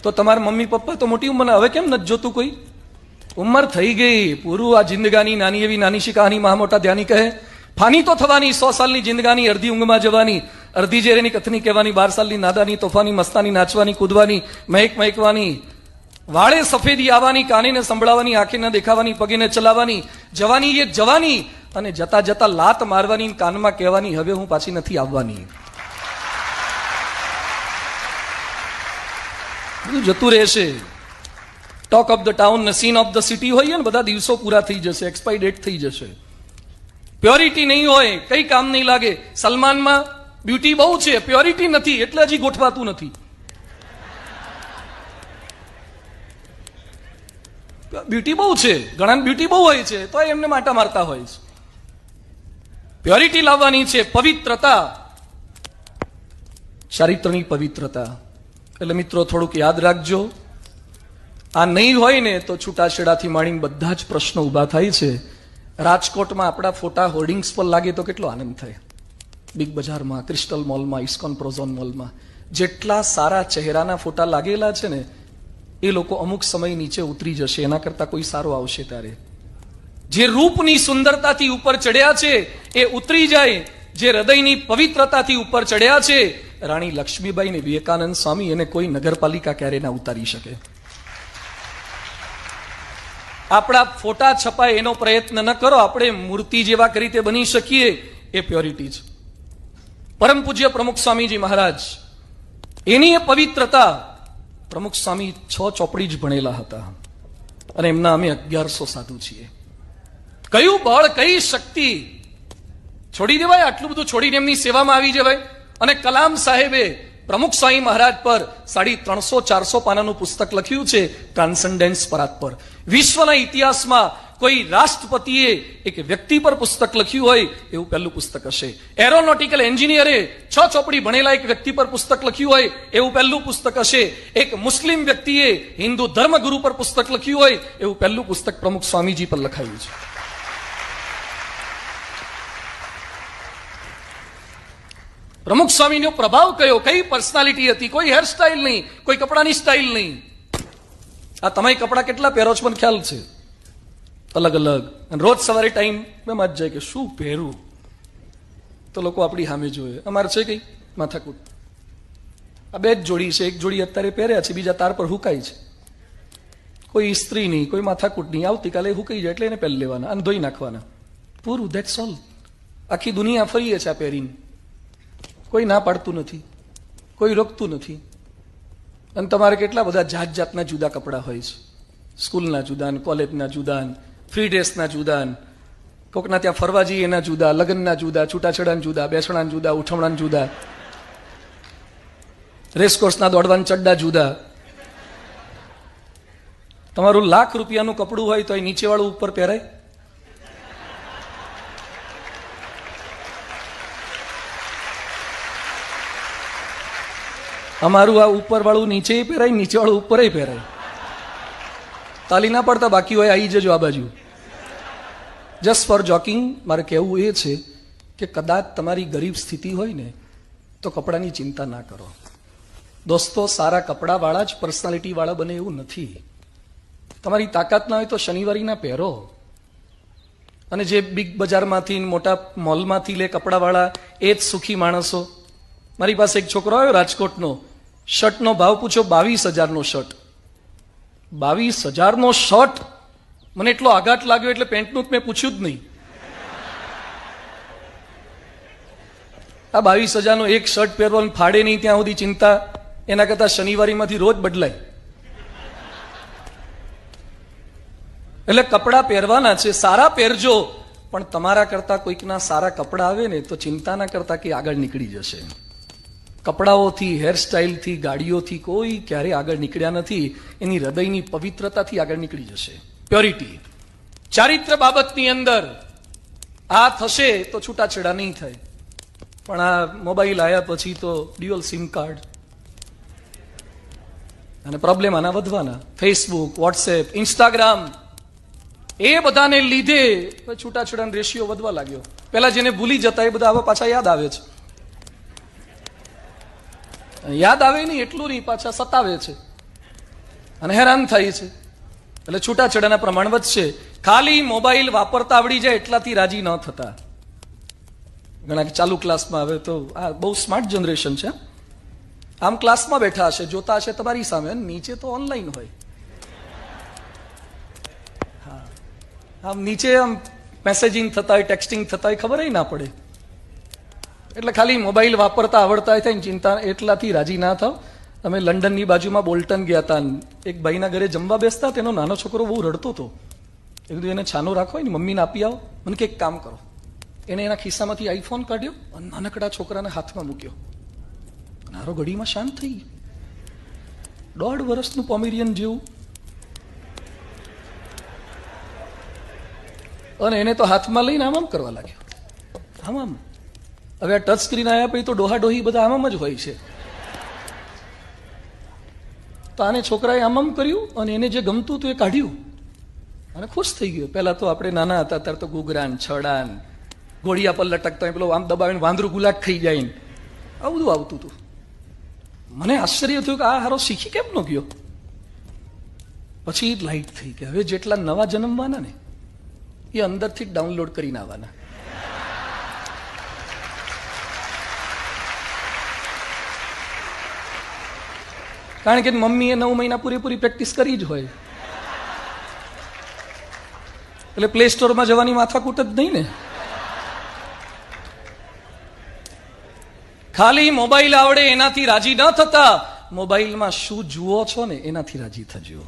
તો તમારા mummy papa તો મોટી ઉંમરના, હવે કેમ નથી જોતું કોઈ? ઉંમર થઈ ગઈ, પૂરું. આ જિંદગાની નાની એવી નાની શી કહાની મહા મોટા ધ્યાની કહે. ફાની તો થવાની 100 સાલની જિંદગાની, અડધી ઊંઘમાં જવાની, અડધી જેરેની કથની કહેવાની, 12 સાલની નાદાની, તોફાની, મસ્તાની, નાચવાની, કૂદવાની, મહેકવાની, વાળે સફેદી આવવાની, કાને ને સંભળાવાની, આંખે ન દેખાવાની, પગે ને ચલાવવાની, જવાની એ જવાની, અને જતા જતા લાત મારવાની, કાનમાં કહેવાની હવે હું પાછી નથી આવવાની. બધું જતું રહેશે. ટોક ઓફ ધ ટાઉન ને સીન ઓફ ધ સિટી હોય ને, બધા દિવસો પૂરા થઈ જશે, એક્સપાયર ડેટ થઈ જશે. પ્યોરિટી નહીં હોય કઈ કામ નહીં લાગે. સલમાનમાં બ્યુટી બહુ છે, પ્યોરિટી નથી, એટલે હજી ગોઠવાતું નથી. બ્યુટી બહુ છે, ઘણા બ્યુટી બહુ હોય છે તો એમને માટા મારતા હોય છે. પ્યોરિટી લાવવાની છે, પવિત્રતા, ચારિત્રની પવિત્રતા. એટલે મિત્રો થોડુંક યાદ રાખજો, આ નહીં હોય ને તો છૂટાછેડાથી માંડીને બધા જ પ્રશ્નો ઉભા થાય છે. રાજકોટમાં આપણા ફોટા હોર્ડિંગ્સ પર લાગે તો કેટલો આનંદ થાય. બિગ બજારમાં, ક્રિસ્ટલ મોલમાં, ઇસ્કોન પ્રોઝોન મોલમાં જેટલા સારા ચહેરાના ફોટા લાગેલા છે ને, એ લોકો અમુક સમય નીચે ઉતરી જશે, એના કરતા કોઈ સારો આવશે ત્યારે. જે રૂપની સુંદરતાથી ઉપર ચડ્યા છે એ ઉતરી જાય, જે હૃદયની પવિત્રતાથી ઉપર ચડ્યા છે, રાણી લક્ષ્મીબાઈ ને વિવેકાનંદ સ્વામી, એને કોઈ નગરપાલિકા ક્યારે ના ઉતારી શકે. આપણા ફોટા છપાય એનો પ્રયત્ન ન કરો, આપણે મૂર્તિ જેવા કરી રીતે બની શકીએ, એ પ્યોરિટી છે. પરમ પૂજ્ય પ્રમુખ સ્વામીજી મહારાજ, એની એ પવિત્રતા. પ્રમુખ સ્વામી 6 ચોપડી જ ભણેલા હતા અને એમના અમે 1100 સાધુ છીએ. કયું બળ, કઈ શક્તિ! છોડી દેવાય, આટલું બધું છોડીને એમની સેવામાં આવી જવાય. અને કલામ સાહેબે પ્રમુખ સ્વામી મહારાજ પર 350-400 પાનાનું પુસ્તક લખ્યું છે, ટ્રાન્સેન્ડન્સ પરાત પર. વિશ્વના ઇતિહાસમાં કોઈ રાષ્ટ્રપતિએ એક વ્યક્તિ પર પુસ્તક લખ્યું હોય એવું પહેલું પુસ્તક હશે. એરોનોટિકલ એન્જિનિયરે 6 ચોપડી ભણેલા એક વ્યક્તિ પર પુસ્તક લખ્યું હોય એવું પહેલું પુસ્તક હશે. એક મુસ્લિમ વ્યક્તિએ હિન્દુ ધર્મગુરુ પર પુસ્તક લખ્યું હોય એવું પહેલું પુસ્તક પ્રમુખ સ્વામીજી પર લખાયું છે. પ્રમુખ સ્વામીનો પ્રભાવ કયો, કઈ પર્સનાલિટી હતી? કોઈ હેરસ્ટાઇલ નહીં, કોઈ કપડાની સ્ટાઇલ નહીં. આ તમે કપડા કેટલા પહેરો છો મને ખ્યાલ છે, અલગ અલગ. અને રોજ સવારે ટાઈમ એમાં જ જાય કે શું પહેરું, તો લોકો આપણી સામે જોયે. અમારે છે કઈ માથાકૂટ, આ 2 જ જોડી છે, એક જોડી અત્યારે પહેર્યા છે, બીજા તાર પર હુકાય છે. કોઈ ઇસ્ત્રી નહીં, કોઈ માથાકૂટ નહીં. આવતીકાલે હુકાઈ જાય એટલે એને પહેરી લેવાના અને ધોઈ નાખવાના, પૂરું. That's all. આખી દુનિયા ફરીએ છે આ પહેરીને, કોઈ ના પાડતું નથી, કોઈ રોકતું નથી. અને તમારે કેટલા બધા જાત જાતના જુદા કપડા હોય છે, સ્કૂલના જુદા, કોલેજના જુદા, ફ્રી ડ્રેસના જુદા, કોકના ત્યાં ફરવા જઈએ એના જુદા, લગ્નના જુદા, છૂટાછેડાના જુદા, બેસણાના જુદા, ઉઠમણાના જુદા, રેસકોર્સના દોડવાના ચડ્ડા જુદા. તમારું લાખ રૂપિયાનું કપડું હોય તો એ નીચેવાળું ઉપર પહેરાય? અમારું આ ઉપર વાળું નીચે પહેરાય, નીચે વાળું ઉપર પહેરાય. તાલી ના પડતા બાકી હોય આવી જજો આ બાજુ. જસ્ટ ફોર જોકિંગ મારે કહેવું એ છે કે કદાચ તમારી ગરીબ સ્થિતિ હોય ને તો કપડાની ચિંતા ના કરો. દોસ્તો, સારા કપડા વાળા જ પર્સનાલિટી વાળા બને એવું નથી. તમારી તાકાત ના હોય તો શનિવારીના પહેરો. અને જે બિગ બજારમાંથી, મોટા મોલમાંથી લે કપડા વાળા, એ જ સુખી માણસો. મારી પાસે એક છોકરો આવ્યો રાજકોટનો, શર્ટનો ભાવ પૂછ્યો 22,000નો શર્ટ. 22,000નો શર્ટ! મને એટલો આઘાત લાગ્યો એટલે પેન્ટનું મેં પૂછ્યું જ નહીં. આ 22,000નો એક શર્ટ પહેરવાનું ફાડે નહીં ત્યાં સુધી ચિંતા, એના કરતા શનિવારીમાંથી રોજ બદલાય. એટલે કપડા પહેરવાના છે, સારા પહેરજો, પણ તમારા કરતા કોઈકના સારા કપડા આવે ને તો ચિંતા ના કરતા કે આગળ નીકળી જશે. કપડાઓથી, હેરસ્ટાઇલથી, ગાડીઓથી કોઈ ક્યારે આગળ નીકળ્યા નથી. એની હૃદયની પવિત્રતાથી આગળ નીકળી જશે. પ્યોરિટી, ચારિત્ર બાબતની અંદર આ થશે તો છૂટાછેડા નહીં થાય. પણ આ મોબાઈલ આવ્યા પછી તો ડ્યુઅલ સિમ કાર્ડ અને પ્રોબ્લેમ આના વધવાના. ફેસબુક, વોટ્સએપ, ઇન્સ્ટાગ્રામ, એ બધાને લીધે છૂટાછેડાનો રેશિયો વધવા લાગ્યો. પેલા જેને ભૂલી જતા એ બધા હવે પાછા યાદ આવે છે. યાદ આવે નહીં એટલું નહીં, પાછા સતાવે છે. અને હેરાન થાય છે. એટલે છૂટાછેડાના પ્રમાણ વધશે. ખાલી મોબાઈલ વાપરતા આવડી જાય એટલાથી રાજી ન થતા. ઘણા ચાલુ ક્લાસમાં હવે તો આ બહુ સ્માર્ટ જનરેશન છે. આમ ક્લાસમાં બેઠા હશે, જોતા હશે તમારી સામે, નીચે તો ઓનલાઈન હોય. હા, આમ નીચે આમ મેસેજિંગ થતા હોય, ટેક્સ્ટિંગ થતા હોય, ખબર ના પડે. એટલે ખાલી મોબાઈલ વાપરતા આવડતા હોય થાય ચિંતા, એટલાથી રાજી ના થાવ. અમે લંડનની બાજુમાં બોલ્ટન ગયા હતા. એક ભાઈના ઘરે જમવા બેસતા, તેનો નાનો છોકરો બહુ રડતો હતો. એ કીધું એને છાનો રાખો ને, મમ્મીને આપી આવો. મને કે એક કામ કરો. એને એના ખિસ્સામાંથી આઈફોન કાઢ્યો અને નાનકડા છોકરાના હાથમાં મૂક્યો. નારો ઘડીમાં શાંત થઈ ગયો. 1.5 વર્ષનું પોમેરિયન જેવું. અને એને તો હાથમાં લઈને આમ કરવા લાગ્યો. આમ હવે આ ટચ સ્ક્રીન આવ્યા પછી તો ડોહા ડોહી બધા આમ જ હોય છે. તો આને છોકરાએ આમ કર્યું અને એને જે ગમતું હતું એ કાઢ્યું અને ખુશ થઈ ગયો. પહેલા તો આપણે નાના હતા ત્યારે તો ગુગરાન, છડાન, ઘોડિયા પર લટકતા, પેલો આમ દબાવીને વાંદરું ગુલાટ થઈ જાય ને આવું બધું આવતું હતું. મને આશ્ચર્ય થયું કે આ હારો શીખી કેમ ન ગયો. પછી લાઈટ થઈ કે હવે જેટલા નવા જન્મવાના ને એ અંદરથી જ ડાઉનલોડ કરીને આવવાના. કારણ કે મમ્મીએ 9 મહિના પૂરેપૂરી પ્રેક્ટિસ કરી જ હોય. એટલે પ્લે સ્ટોરમાં જવાની માથાકૂટ જ નહીં ને. ખાલી મોબાઈલ આવડે એનાથી રાજી ન થતા, મોબાઈલમાં શું જુઓ છો ને એનાથી રાજી થજો.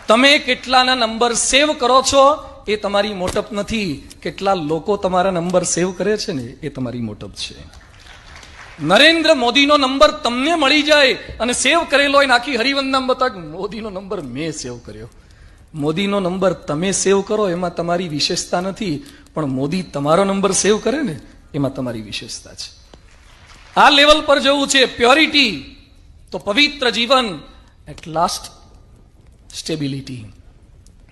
તમે કેટલાના નંબર સેવ કરો છો એ તમારી મોટપ નથી. કેટલા લોકો તમારા નંબર સેવ કરે છે ને એ તમારી મોટપ છે. નરેન્દ્ર મોદીનો નંબર તમને મળી જાય અને સેવ કરેલો હોય, આખી હરિવંદનામ બતાવે મોદીનો નંબર મેં સેવ કર્યો. મોદીનો નંબર તમે સેવ કરો એમાં તમારી વિશેષતા નથી, પણ મોદી તમારો નંબર સેવ કરે ને એમાં તમારી વિશેષતા છે. આ લેવલ પર જવું છે. પ્યોરિટી તો પવિત્ર જીવન, એટ લાસ્ટ સ્ટેબિલિટી,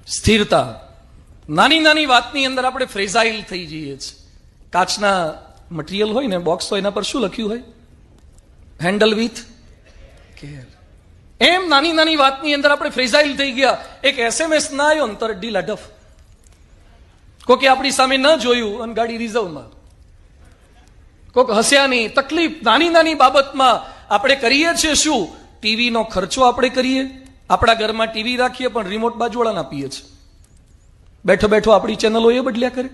સ્થિરતા. નાની નાની વાતની અંદર આપણે ફ્રેઝાઇલ થઈ જઈએ છીએ. કાચના મટીરિયલ હોય ને, બોક્સ હોય, એના પર શું લખ્યું હોય? Handle with care. એમ નાની નાની વાતની અંદર આપણે ફ્રેઝાઇલ થઈ ગયા. એક SMS ના આવ્યો ને તરત ડીલ અડફ. કોકે આપણી સામે ન જોયું અને ગાડી રિઝર્વમાં. કોક હસ્યા નહીં. તકલીફ નાની નાની બાબતમાં આપણે કરીએ છીએ શું? ટીવીનો ખર્ચો આપણે કરીએ, આપણા ઘરમાં ટીવી રાખીએ પણ રિમોટ બાજુવાળાને આપીએ છીએ. બેઠો બેઠો આપણી ચેનલો એ બદલ્યા કરે.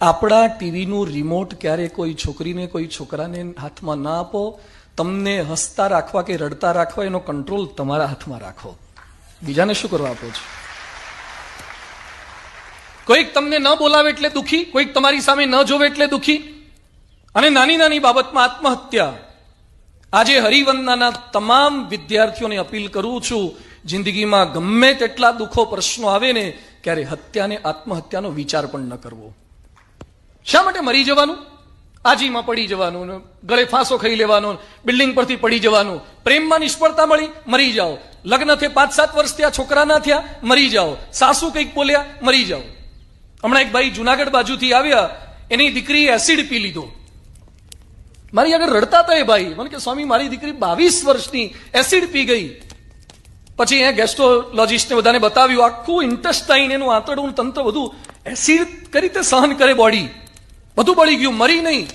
આપણા ટીવીનું રિમોટ ક્યારે કોઈ છોકરીને કોઈ છોકરાને હાથમાં ના આપો. તમને હસતા રાખવા કે રડતા રાખવા એનો કંટ્રોલ તમારા હાથમાં રાખો. બીજાને શું કરવા આપો છો? કોઈક તમને ન બોલાવે એટલે દુખી, કોઈક તમારી સામે ન જોવે એટલે દુખી. અને નાની નાની બાબતમાં આત્મહત્યા. આજે હરિવંદનાના તમામ વિદ્યાર્થીઓને અપીલ કરું છું, જિંદગીમાં ગમે તેટલા દુઃખો પ્રશ્નો આવે ને, ક્યારે હત્યાને આત્મહત્યાનો વિચાર પણ ન કરવો. શા માટે મરી જવાનું? આજીમાં પડી જવાનું, ગળે ફાંસો ખાઈ લેવાનો, બિલ્ડિંગ પરથી પડી જવાનું. પ્રેમમાં નિષ્ફળતા મળી, મરી જાઓ. લગ્ન થી 5-7 વર્ષ થયા, છોકરા ના થયા, મરી જાઓ. સાસુ કંઈક બોલ્યા, મરી જાઓ. હમણાં એક ભાઈ જુનાગઢ બાજુથી આવ્યા, એની દીકરીએ એસિડ પી લીધો. મારી આગળ રડતા હતા એ ભાઈ. મને કે સ્વામી મારી દીકરી 22 વર્ષની એસિડ પી ગઈ. પછી એ ગેસ્ટ્રોલોજીસ્ટને બધાને બતાવ્યું, આખું ઇન્ટેસ્ટાઇન, એનું આંતરડું તંત્ર બધું એસિડ કઈ રીતે સહન કરે બોડી, બધું બળી ગયું, મરી નહીં.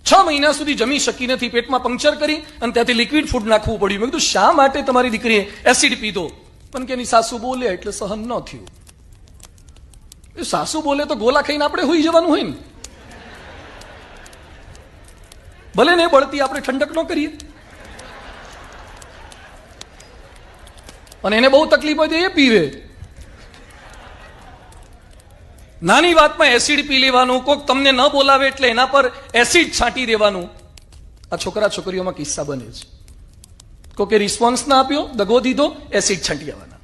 6 મહિના સુધી જમી શકી નથી, પેટમાં પંક્ચર કરી અને ત્યાંથી લિક્વિડ ફૂડ નાખવું પડ્યું. મેં કીધું શા માટે તમારી દીકરીએ એસિડ પીધો? પણ કે એની સાસુ બોલે એટલે સહન ન થયું. સાસુ બોલે તો ગોલા ખાઈને આપણે હોઈ જવાનું હોય ને. ભલે ને બળતી આપણે ઠંડક ન કરીએ. અને એને બહુ તકલીફ હોય તો એ પીવે. નાની વાતમાં એસિડ પી લેવાનું, કોક તમને ન બોલાવે એટલે એના પર એસિડ છાંટી દેવાનું. આ છોકરા છોકરીઓમાં કિસ્સા બને છે. કોકે રિસ્પોન્સ ના આપ્યો, દગો દીધો, એસિડ છાંટી આવવાના.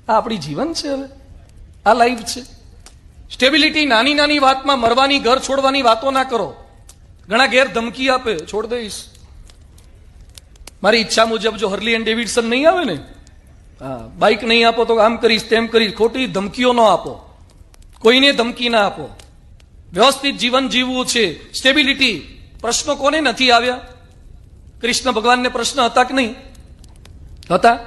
આ આપણી જીવન છે. હવે આ લાઈફ છે. સ્ટેબિલિટી. નાની નાની વાતમાં મરવાની, ઘર છોડવાની વાતો ના કરો. ઘણા ઘેર ધમકી આપે, છોડ દઈશ, મારી ઈચ્છા મુજબ જો હર્લી એન્ડ ડેવિડસન નહીં આવે ને, હા, બાઇક નહીં આપો તો આમ કરીશ તેમ કરીશ. ખોટી ધમકીઓ ન આપો, કોઈને ધમકી ના આપો. વ્યવસ્થિત જીવન જીવવું છે. સ્ટેબિલિટી. પ્રશ્નો કોને નથી આવ્યા? કૃષ્ણ ભગવાનને પ્રશ્ન હતા કે નહીં હતા?